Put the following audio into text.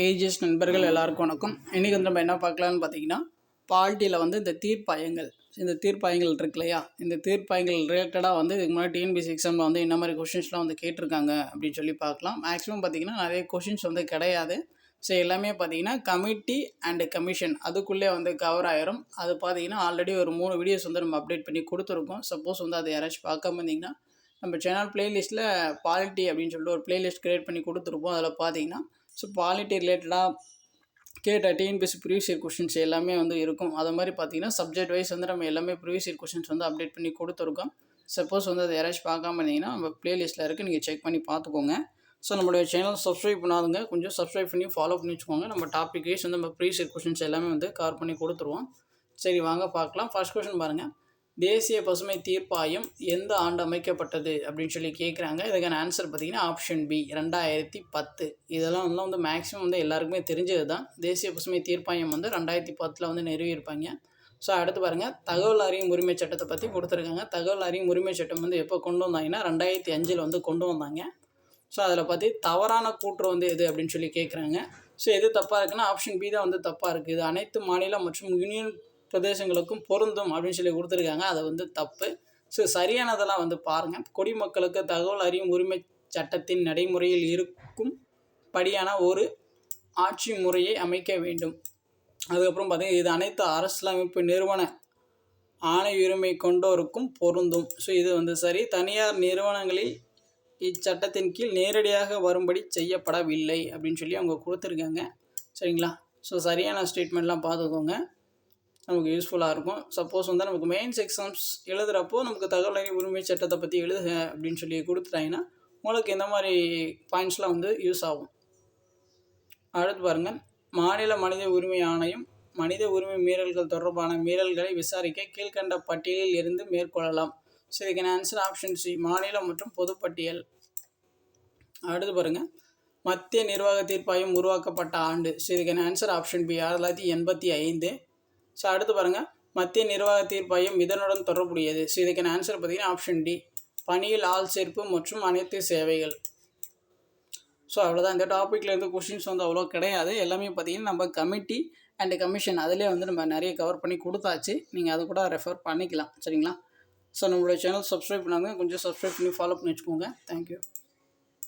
Ages நண்பர்கள் எல்லாருக்கும் வணக்கம். இன்றைக்கி வந்து நம்ம என்ன பார்க்கலான்னு பார்த்தீங்கன்னா, பாலிட்டியில் வந்து இந்த தீர்ப்பாயங்கள் இருக்கு இல்லையா, இந்த தீர்ப்பாயங்கள் ரிலேட்டடாக வந்து இதுக்கு முன்னாடி டிஎன்பிஎஸ்சி எக்ஸாமில் வந்து என்ன மாதிரி கொஷின்ஸ்லாம் வந்து கேட்டிருக்காங்க அப்படின்னு சொல்லி பார்க்கலாம். மேக்ஸிமம் பார்த்திங்கன்னா நிறைய கொஷின்ஸ் வந்து கிடையாது. ஸோ எல்லாமே பார்த்திங்கன்னா கமிட்டி அண்டு கமிஷன் அதுக்குள்ளே வந்து கவர் ஆயிரும். அது பார்த்திங்கன்னா ஆல்ரெடி ஒரு 3 வீடியோஸ் வந்து நம்ம அப்டேட் பண்ணி கொடுத்துருக்கோம். சப்போஸ் வந்து அதை யாராச்சும் பார்க்காம இருந்திங்கன்னா நம்ம சேனல் ப்ளேலிஸ்ட்டில் பாலிட்டி அப்படின்னு சொல்லிட்டு ஒரு ப்ளேலிஸ்ட் க்ரியேட் பண்ணி கொடுத்துருப்போம். அதில் பார்த்திங்கன்னா ஸோ பாலிட்டி ரிலேட்டடாக கேட்ட டிஎன்பிஎஸ்சி ப்ரீவியஸ் இயர் கொஷின்ஸ் எல்லாமே வந்து இருக்கும். அது மாதிரி பார்த்திங்கன்னா சப்ஜெக்ட் வைஸ் வந்து நம்ம எல்லாமே ப்ரீவியஸ் இயர் கொஷின்ஸ் வந்து அப்டேட் பண்ணி கொடுத்துருக்கோம். சப்போஸ் வந்து அதை யாராச்சும் பார்க்காம இருந்தீங்கன்னா நம்ம ப்ளேலிஸ்ட்டில் இருக்குது, நீங்கள் செக் பண்ணி பார்த்துக்கோங்க. ஸோ நம்மளுடைய சேனல் சப்ஸ்கிரைப் பண்ணாதுங்க, கொஞ்சம் சப்ஸ்கிரைப் பண்ணி ஃபாலோ பண்ணி வச்சுக்கோங்க. நம்ம டாபிக் வைஸ் வந்து நம்ம ப்ரீவியஸ் இயர் கொஷின்ஸ் எல்லாமே வந்து கவர் பண்ணி கொடுத்துருவோம். சரி வாங்க பார்க்கலாம். ஃபர்ஸ்ட் கொஷின் பாருங்கள். தேசிய பசுமை தீர்ப்பாயம் எந்த ஆண்டு அமைக்கப்பட்டது அப்படின்னு சொல்லி கேட்குறாங்க. இதுக்கான ஆன்சர் பார்த்தீங்கன்னா ஆப்ஷன் பி 2010. இதெல்லாம் வந்து மேக்ஸிமம் வந்து எல்லாருக்குமே தெரிஞ்சது தான். தேசிய பசுமை தீர்ப்பாயம் வந்து 2010 வந்து நிறுவியிருப்பாங்க. ஸோ அடுத்து பாருங்கள், தகவல் அறியும் உரிமை சட்டத்தை பற்றி கொடுத்துருக்காங்க. தகவல் அறியும் உரிமை சட்டம் வந்து எப்போ கொண்டு வந்தாங்கன்னா 2005 வந்து கொண்டு வந்தாங்க. ஸோ அதில் பற்றி தவறான கூற்று வந்து எது அப்படின்னு சொல்லி கேட்குறாங்க. ஸோ எது தப்பாக இருக்குன்னா ஆப்ஷன் பி தான் வந்து தப்பாக இருக்குது. இது அனைத்து மாநிலம் மற்றும் யூனியன் பிரதேசங்களுக்கும் பொருந்தும் அப்படின்னு சொல்லி கொடுத்துருக்காங்க. அது வந்து தப்பு. ஸோ சரியானதெல்லாம் வந்து பாருங்கள். குடிமக்களுக்கு தகவல் அறியும் உரிமை சட்டத்தின் நடைமுறையில் இருக்கும் படியான ஒரு ஆட்சி முறையை அமைக்க வேண்டும். அதுக்கப்புறம் பார்த்தீங்கன்னா இது அனைத்து அரசியலமைப்பு நிறுவன ஆணையுரிமை கொண்டோருக்கும் பொருந்தும். ஸோ இது வந்து சரி. தனியார் நிறுவனங்களில் இச்சட்டத்தின் கீழ் நேரடியாக வரும்படி செய்யப்படவில்லை அப்படின்னு சொல்லி அவங்க கொடுத்துருக்காங்க. சரிங்களா? ஸோ சரியான ஸ்டேட்மெண்ட்லாம் பார்த்துக்கோங்க, நமக்கு யூஸ்ஃபுல்லாக இருக்கும். சப்போஸ் வந்து நமக்கு மெயின்ஸ் எக்ஸாம்ஸ் எழுதுகிறப்போ நமக்கு தகவல் அறியும் உரிமை சட்டத்தை பற்றி எழுதுக அப்படின்னு சொல்லி கொடுத்துட்டாங்கன்னா உங்களுக்கு இந்த மாதிரி பாயிண்ட்ஸ்லாம் வந்து யூஸ் ஆகும். அடுத்து பாருங்கள், மாநில மனித உரிமை ஆணையம் மனித உரிமை மீறல்கள் தொடர்பான மீறல்களை விசாரிக்க கீழ்கண்ட பட்டியலில் இருந்து மேற்கொள்ளலாம். ஸோ இதுக்கான ஆன்சர் ஆப்ஷன் சி, மாநிலம் மற்றும் பொதுப்பட்டியல். அடுத்து பாருங்கள், மத்திய நிர்வாக தீர்ப்பாயம் உருவாக்கப்பட்ட ஆண்டு. ஸோ இதுக்கான ஆன்சர் ஆப்ஷன் பி 1985. ஸோ அடுத்து பாருங்கள், மத்திய நிர்வாக தீர்ப்பாயம் இதனுடன் தொடர்புடையது. ஸோ இதுக்கான ஆன்சர் பார்த்தீங்கன்னா ஆப்ஷன் டி, பணியில் ஆள் சேர்ப்பு மற்றும் அனைத்து சேவைகள். ஸோ அவ்வளோதான். இந்த டாப்பிக்கில் இருந்து கொஷின்ஸ் வந்து அவ்வளோ கிடையாது. எல்லாமே பார்த்தீங்கன்னா நம்ம கமிட்டி அண்ட் கமிஷன் அதிலே வந்து நம்ம நிறைய கவர் பண்ணி கொடுத்தாச்சு. நீங்கள் அதை கூட ரெஃபர் பண்ணிக்கலாம். சரிங்களா? ஸோ நம்மளுடைய சேனல் சப்ஸ்கிரைப் பண்ணாங்க, கொஞ்சம் சப்ஸ்கிரைப் பண்ணி ஃபாலோ பண்ணி வச்சுக்கோங்க. தேங்க்யூ.